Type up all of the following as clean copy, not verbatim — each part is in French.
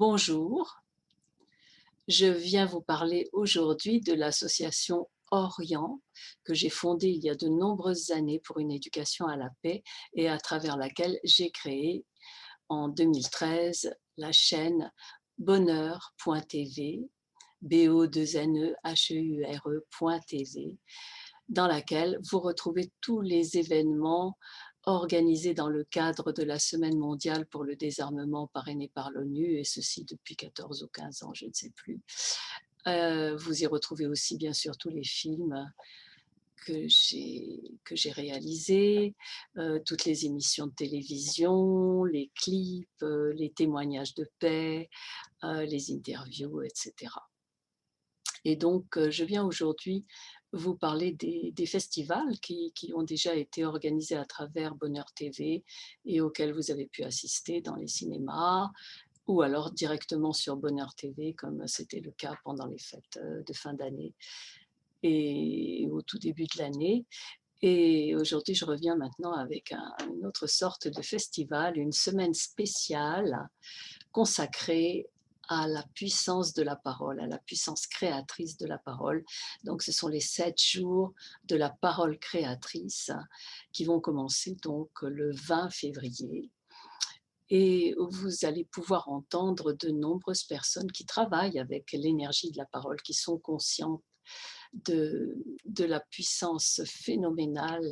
Bonjour, je viens vous parler aujourd'hui de l'association Orient que j'ai fondée il y a de nombreuses années pour une éducation à la paix et à travers laquelle j'ai créé en 2013 la chaîne bonheur.tv, BO2NEHEURE.tv, dans laquelle vous retrouvez tous les événements organisés dans le cadre de la Semaine mondiale pour le désarmement parrainée par l'ONU, et ceci depuis 14 ou 15 ans, je ne sais plus. Vous y retrouvez aussi bien sûr tous les films que j'ai réalisés, toutes les émissions de télévision, les clips, les témoignages de paix, les interviews, etc. Et donc, je viens aujourd'hui vous parler des festivals qui ont déjà été organisés à travers Bonheur TV et auxquels vous avez pu assister dans les cinémas ou alors directement sur Bonheur TV comme c'était le cas pendant les fêtes, de fin d'année et au tout début de l'année. Et aujourd'hui, je reviens maintenant avec une autre sorte de festival, une semaine spéciale consacrée à la puissance de la parole, à la puissance créatrice de la parole. Donc ce sont les 7 jours de la parole créatrice qui vont commencer donc le 20 février et où vous allez pouvoir entendre de nombreuses personnes qui travaillent avec l'énergie de la parole, qui sont conscientes de la puissance phénoménale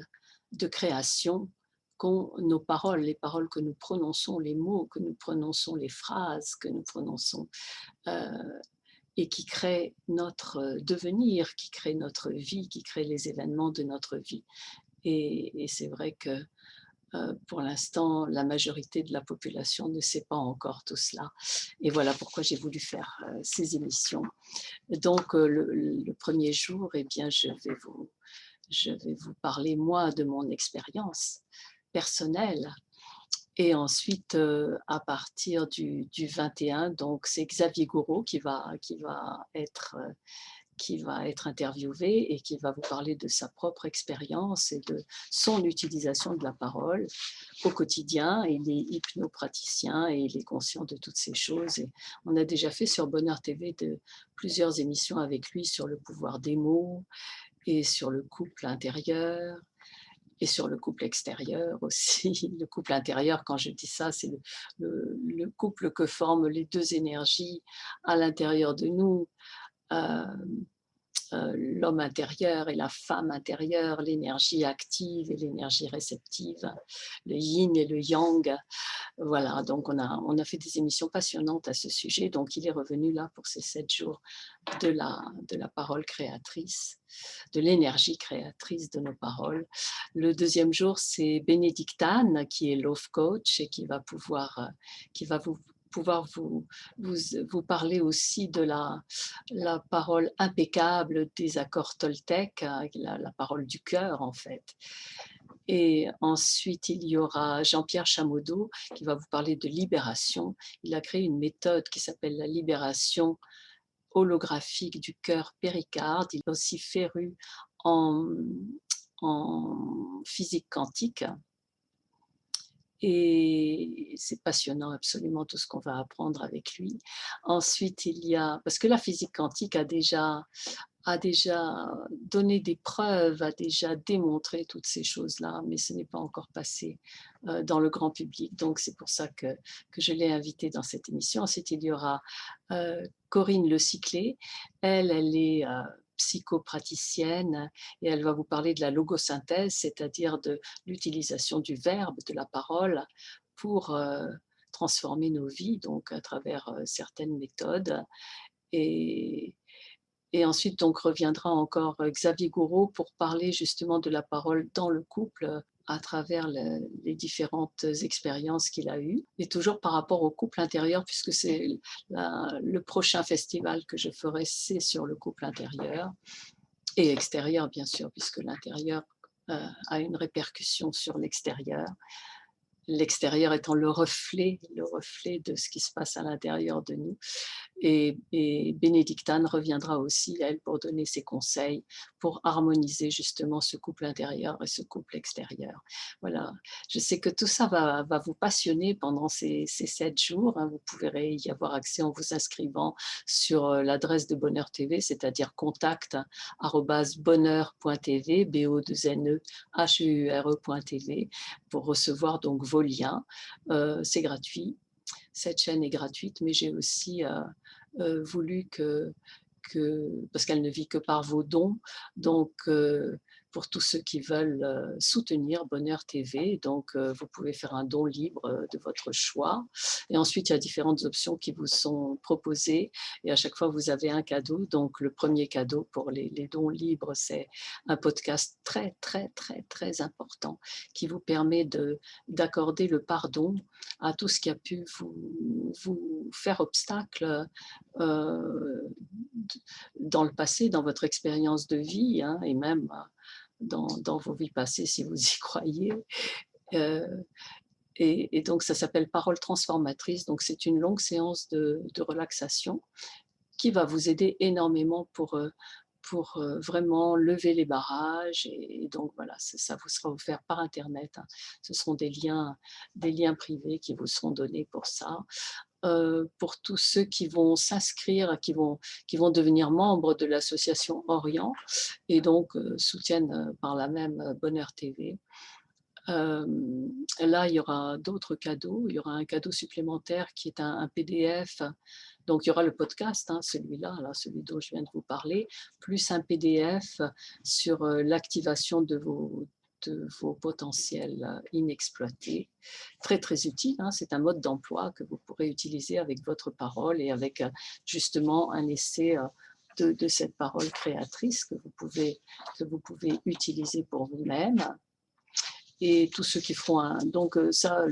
de création qu'ont nos paroles, les paroles que nous prononçons, les mots que nous prononçons, les phrases que nous prononçons, euh, et qui créent notre devenir, qui créent notre vie, qui créent les événements de notre vie. Et c'est vrai que pour l'instant, la majorité de la population ne sait pas encore tout cela. Et voilà pourquoi j'ai voulu faire ces émissions. Donc, le premier jour, eh bien, je vais vous parler, moi, de mon expérience personnelle. Et ensuite, à partir du 21, donc c'est Xavier Gouraud qui va être interviewé et qui va vous parler de sa propre expérience et de son utilisation de la parole au quotidien. Il est hypnopraticien et il est conscient de toutes ces choses. Et on a déjà fait sur Bonheur TV plusieurs émissions avec lui sur le pouvoir des mots et sur le couple intérieur et sur le couple extérieur aussi. Le couple intérieur, quand je dis ça, c'est le couple que forment les deux énergies à l'intérieur de nous. Euh, L'homme intérieur et la femme intérieure, l'énergie active et l'énergie réceptive, le yin et le yang. Voilà, donc on a fait des émissions passionnantes à ce sujet. Donc il est revenu là pour ces 7 jours de la parole créatrice, de l'énergie créatrice de nos paroles. Le deuxième jour, c'est Bénédicte Anne, qui est Love Coach et qui va pouvoir vous parler aussi de la parole impeccable des accords Toltec, la parole du cœur en fait. Et ensuite, il y aura Jean-Pierre Chamodeau qui va vous parler de libération. Il a créé une méthode qui s'appelle la libération holographique du cœur péricarde. Il est aussi féru en, en physique quantique. Et c'est passionnant absolument tout ce qu'on va apprendre avec lui. Ensuite, il y a, parce que la physique quantique a déjà donné des preuves, a déjà démontré toutes ces choses-là, mais ce n'est pas encore passé dans le grand public. Donc c'est pour ça que je l'ai invitée dans cette émission. Ensuite, il y aura Corinne Le Cyclé. Elle est psychopraticienne et elle va vous parler de la logosynthèse, c'est-à-dire de l'utilisation du verbe, de la parole pour transformer nos vies, donc à travers certaines méthodes. Et, et ensuite, donc, reviendra encore Xavier Gouraud pour parler justement de la parole dans le couple à travers les différentes expériences qu'il a eues. Et toujours par rapport au couple intérieur, puisque c'est le prochain festival que je ferai, c'est sur le couple intérieur et extérieur, bien sûr, puisque l'intérieur a une répercussion sur l'extérieur. l'extérieur étant le reflet de ce qui se passe à l'intérieur de nous. Et Bénédictane reviendra aussi, elle, pour donner ses conseils, pour harmoniser justement ce couple intérieur et ce couple extérieur. Voilà, je sais que tout ça va vous passionner pendant ces 7 jours, hein. Vous pourrez y avoir accès en vous inscrivant sur l'adresse de Bonheur TV, c'est-à-dire contact@bonheur.tv, BO2NEHEURE.tv, pour recevoir donc vos liens. C'est gratuit. Cette chaîne est gratuite, mais j'ai aussi voulu parce qu'elle ne vit que par vos dons, donc pour tous ceux qui veulent soutenir Bonheur TV, donc vous pouvez faire un don libre de votre choix. Et ensuite, il y a différentes options qui vous sont proposées, et à chaque fois, vous avez un cadeau. Donc le premier cadeau pour les dons libres, c'est un podcast très, très, très, très important qui vous permet d'accorder le pardon à tout ce qui a pu vous faire obstacle dans le passé, dans votre expérience de vie, hein, et même dans vos vies passées si vous y croyez. Euh, et donc ça s'appelle Parole transformatrice. Donc c'est une longue séance de relaxation qui va vous aider énormément pour vraiment lever les barrages. Et donc voilà, ça vous sera offert par Internet, hein. Ce seront des liens privés qui vous seront donnés pour ça. Pour tous ceux qui vont s'inscrire, qui vont devenir membres de l'association Orient, et donc soutiennent par là même Bonheur TV. Là, il y aura d'autres cadeaux. Il y aura un cadeau supplémentaire qui est un PDF. Donc, il y aura le podcast, hein, celui-là, là, celui dont je viens de vous parler, plus un PDF sur l'activation de vos potentiels inexploités. Très, très utile, hein. C'est un mode d'emploi que vous pourrez utiliser avec votre parole et avec justement un essai de cette parole créatrice que vous pouvez utiliser pour vous-même. Et tous ceux qui feront donc ça,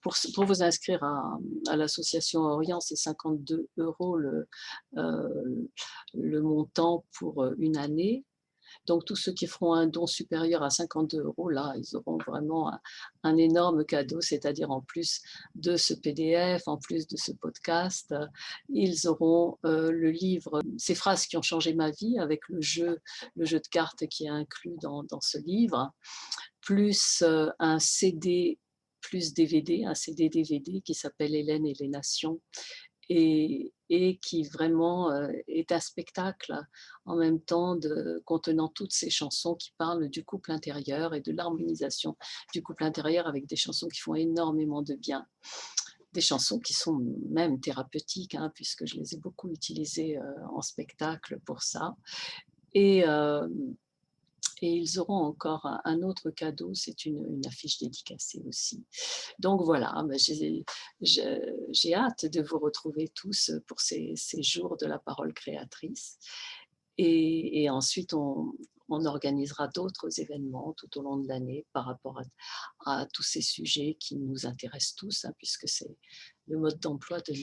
pour vous inscrire à l'association Orient, c'est 52 € le montant pour une année. Donc tous ceux qui feront un don supérieur à 52 €, là, ils auront vraiment un énorme cadeau, c'est-à-dire en plus de ce PDF, en plus de ce podcast, ils auront le livre Ces phrases qui ont changé ma vie, avec le jeu de cartes qui est inclus dans ce livre, plus un CD plus DVD, un CD-DVD qui s'appelle Hélène et les Nations, et qui vraiment est un spectacle en même temps contenant toutes ces chansons qui parlent du couple intérieur et de l'harmonisation du couple intérieur, avec des chansons qui font énormément de bien, des chansons qui sont même thérapeutiques, hein, puisque je les ai beaucoup utilisées en spectacle pour ça. Et ils auront encore un autre cadeau, c'est une affiche dédicacée aussi. Donc voilà, j'ai hâte de vous retrouver tous pour ces jours de la parole créatrice. Et ensuite, on organisera d'autres événements tout au long de l'année par rapport à tous ces sujets qui nous intéressent tous, hein, puisque c'est le mode d'emploi de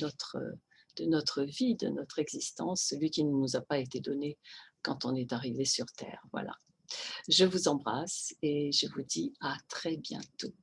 notre vie, de notre existence, celui qui ne nous a pas été donné quand on est arrivé sur Terre. Voilà. Je vous embrasse et je vous dis à très bientôt.